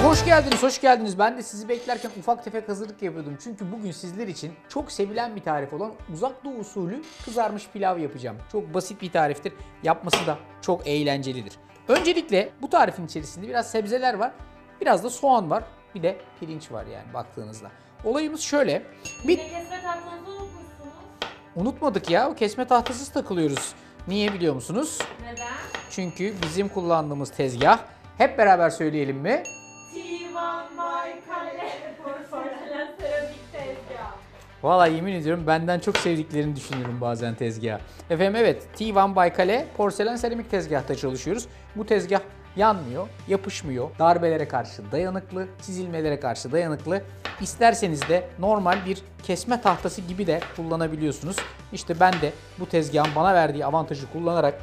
Hoş geldiniz, hoş geldiniz. Ben de sizi beklerken ufak tefek hazırlık yapıyordum. Çünkü bugün sizler için çok sevilen bir tarif olan Uzak Doğu usulü kızarmış pilav yapacağım. Çok basit bir tariftir. Yapması da çok eğlencelidir. Öncelikle bu tarifin içerisinde biraz sebzeler var. Biraz da soğan var. Bir de pirinç var yani baktığınızda. Olayımız şöyle. Kesme tahtanızı unutmuşsunuz. Unutmadık ya. O kesme tahtasız takılıyoruz. Niye biliyor musunuz? Neden? Çünkü bizim kullandığımız tezgah. Hep beraber söyleyelim mi? T1 Baykale porselen seramik tezgah. Valla yemin ediyorum benden çok sevdiklerini düşünüyorum bazen tezgahı. Efendim evet, T1 Baykale porselen seramik tezgahta çalışıyoruz. Bu tezgah yanmıyor, yapışmıyor, darbelere karşı dayanıklı, çizilmelere karşı dayanıklı. İsterseniz de normal bir kesme tahtası gibi de kullanabiliyorsunuz. İşte ben de bu tezgahın bana verdiği avantajı kullanarak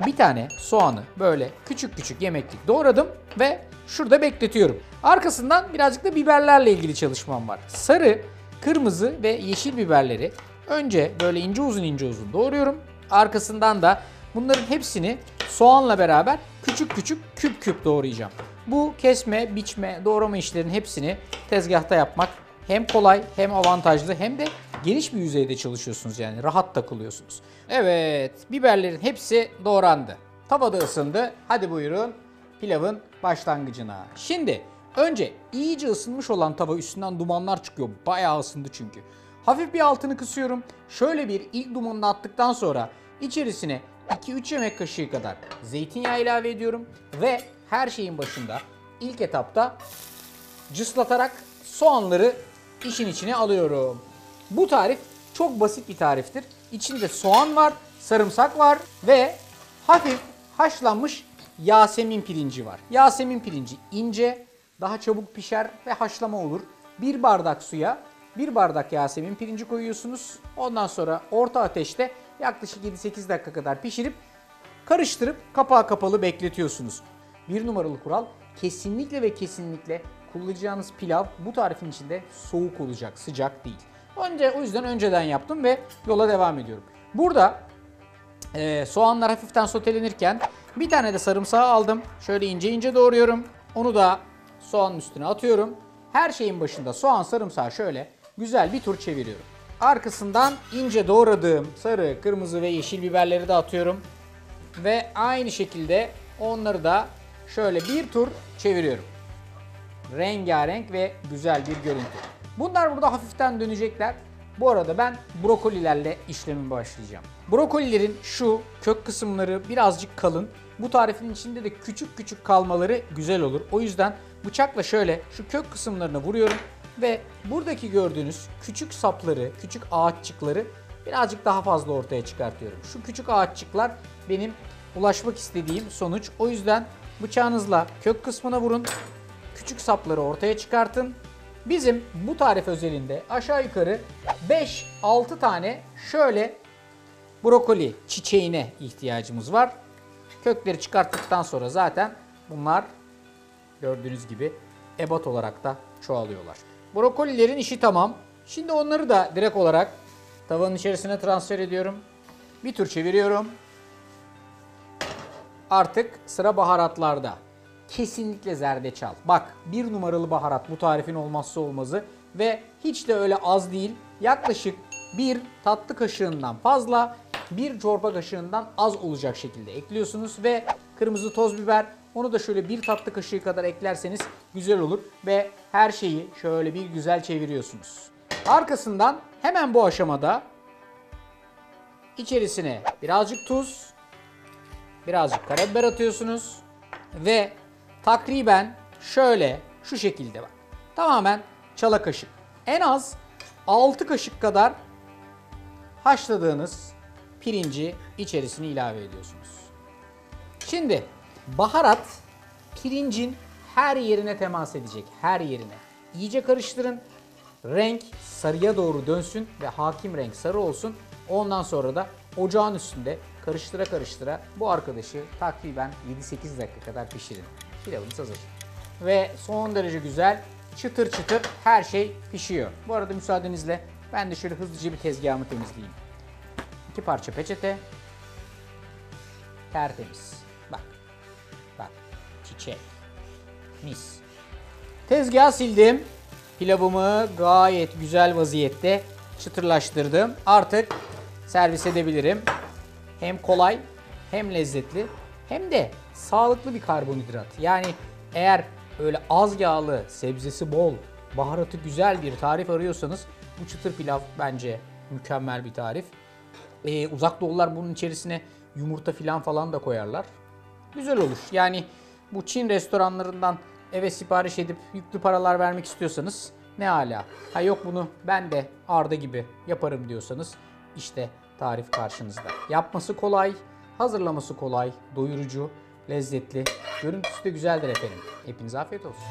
bir tane soğanı böyle küçük küçük yemeklik doğradım ve şurada bekletiyorum. Arkasından birazcık da biberlerle ilgili çalışmam var. Sarı, kırmızı ve yeşil biberleri önce böyle ince uzun doğruyorum. Arkasından da bunların hepsini soğanla beraber küçük küçük küp küp doğrayacağım. Bu kesme, biçme, doğrama işlerinin hepsini tezgahta yapmak hem kolay hem avantajlı hem de geniş bir yüzeyde çalışıyorsunuz, yani rahat takılıyorsunuz. Evet, biberlerin hepsi doğrandı. Tavada ısındı. Hadi buyurun pilavın başlangıcına. Şimdi önce iyice ısınmış olan tava, üstünden dumanlar çıkıyor. Bayağı ısındı çünkü. Hafif bir altını kısıyorum. Şöyle bir ilk dumanını attıktan sonra içerisine 2-3 yemek kaşığı kadar zeytinyağı ilave ediyorum. Ve her şeyin başında ilk etapta cıslatarak soğanları işin içine alıyorum. Bu tarif çok basit bir tariftir. İçinde soğan var, sarımsak var ve hafif haşlanmış Yasemin pirinci var. Yasemin pirinci ince, daha çabuk pişer ve haşlama olur. 1 bardak suya 1 bardak Yasemin pirinci koyuyorsunuz. Ondan sonra orta ateşte yaklaşık 7-8 dakika kadar pişirip karıştırıp kapağı kapalı bekletiyorsunuz. Bir numaralı kural, kesinlikle ve kesinlikle kullanacağınız pilav bu tarifin içinde soğuk olacak, sıcak değil. O yüzden önceden yaptım ve yola devam ediyorum. Burada soğanlar hafiften sotelenirken bir tane de sarımsağı aldım. Şöyle ince ince doğruyorum. Onu da soğanın üstüne atıyorum. Her şeyin başında soğan, sarımsağı şöyle güzel bir tur çeviriyorum. Arkasından ince doğradığım sarı, kırmızı ve yeşil biberleri de atıyorum. Ve aynı şekilde onları da şöyle bir tur çeviriyorum. Rengarenk ve güzel bir görüntü. Bunlar burada hafiften dönecekler. Bu arada ben brokolilerle işlemime başlayacağım. Brokolilerin şu kök kısımları birazcık kalın. Bu tarifin içinde de küçük küçük kalmaları güzel olur. O yüzden bıçakla şöyle şu kök kısımlarına vuruyorum ve buradaki gördüğünüz küçük sapları, küçük ağaççıkları birazcık daha fazla ortaya çıkartıyorum. Şu küçük ağaççıklar benim ulaşmak istediğim sonuç. O yüzden bıçağınızla kök kısmına vurun. Küçük sapları ortaya çıkartın. Bizim bu tarif özelinde aşağı yukarı 5-6 tane şöyle brokoli çiçeğine ihtiyacımız var. Kökleri çıkarttıktan sonra zaten bunlar gördüğünüz gibi ebat olarak da çoğalıyorlar. Brokolilerin işi tamam. Şimdi onları da direkt olarak tavanın içerisine transfer ediyorum. Bir tur çeviriyorum. Artık sıra baharatlarda. Kesinlikle zerdeçal. Bak, bir numaralı baharat, bu tarifin olmazsa olmazı ve hiç de öyle az değil. Yaklaşık bir tatlı kaşığından fazla, bir çorba kaşığından az olacak şekilde ekliyorsunuz ve kırmızı toz biber, onu da şöyle bir tatlı kaşığı kadar eklerseniz güzel olur ve her şeyi şöyle bir güzel çeviriyorsunuz. Arkasından hemen bu aşamada içerisine birazcık tuz, birazcık karabiber atıyorsunuz ve takriben şöyle şu şekilde bak. Tamamen çala kaşık. En az 6 kaşık kadar haşladığınız pirinci içerisine ilave ediyorsunuz. Şimdi baharat pirincin her yerine temas edecek. Her yerine. İyice karıştırın. Renk sarıya doğru dönsün ve hakim renk sarı olsun. Ondan sonra da ocağın üstünde karıştıra karıştıra bu arkadaşı takriben 7-8 dakika kadar pişirin. Pilavınız hazır. Ve son derece güzel, çıtır çıtır her şey pişiyor. Bu arada müsaadenizle ben de şöyle hızlıca bir tezgahımı temizleyeyim. 2 parça peçete. Tertemiz. Bak. Bak. Çiçek. Mis. Tezgahı sildim. Pilavımı gayet güzel vaziyette çıtırlaştırdım. Artık servis edebilirim. Hem kolay, hem lezzetli, hem de sağlıklı bir karbonhidrat. Yani eğer öyle az yağlı, sebzesi bol, baharatı güzel bir tarif arıyorsanız bu çıtır pilav bence mükemmel bir tarif. Uzak Doğulular bunun içerisine yumurta falan da koyarlar. Güzel olur. Yani bu Çin restoranlarından eve sipariş edip yüklü paralar vermek istiyorsanız ne âlâ. Ha yok bunu ben de Arda gibi yaparım diyorsanız işte tarif karşınızda. Yapması kolay, hazırlaması kolay, doyurucu, lezzetli, görüntüsü de güzeldir efendim. Hepinize afiyet olsun.